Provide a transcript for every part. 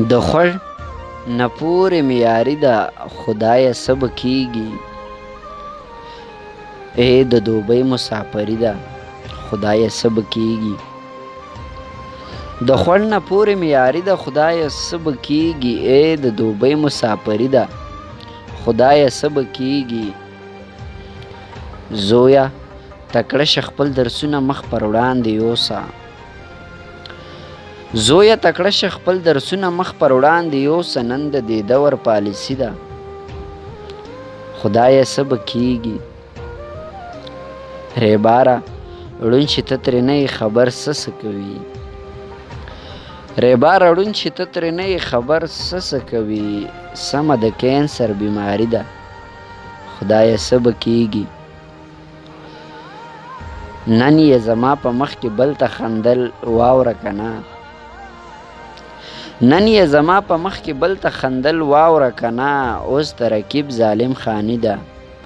د خوړ نه پورې معیاري ده خدایه څه به کېږي. ای د دوبۍ مسافري ده خدایه څه به کېږي. د خوړ نه پورې معیاري ده خدایه څه به کېږي. ای د دوبۍ مسافري ده خدایه څه به کېږي. زویه تکړه شه خپل درسونه مخ پر وړاندې یوسه. زویه تکړه شه خپل درسونه مخ پر وړاندې یوسه. نن د دې دور پالیسي ده خدایه څه به کېږي. ریباره ړوند چې ته ترې نه یې خبر څه کوي. ریباره ړوند چې ته ترې نه یې خبر څه کوي. سمه د کینسر بیماري ده خدایه څه به کېږي. نن یې زما په مخ کې بل ته خندل واوره که نه. نن یې زما په مخ کې بل ته خندل واوره که نه. اوس د رقیب ظالم خاني ده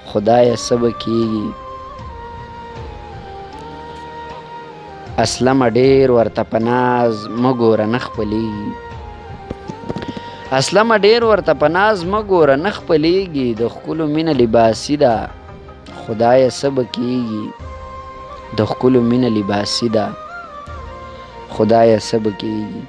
خدایه څه به کېږي. اسلمه ډېر ورته په ناز مه ګوره نه خپلېږي. اسلمه ډېر ورته په ناز مه ګوره نه خپلېږي. د ښکلو مینه لباسي ده خدایه څه به کېږي. د ښکلو مینه لباسي ده خدایه څه به کېږي.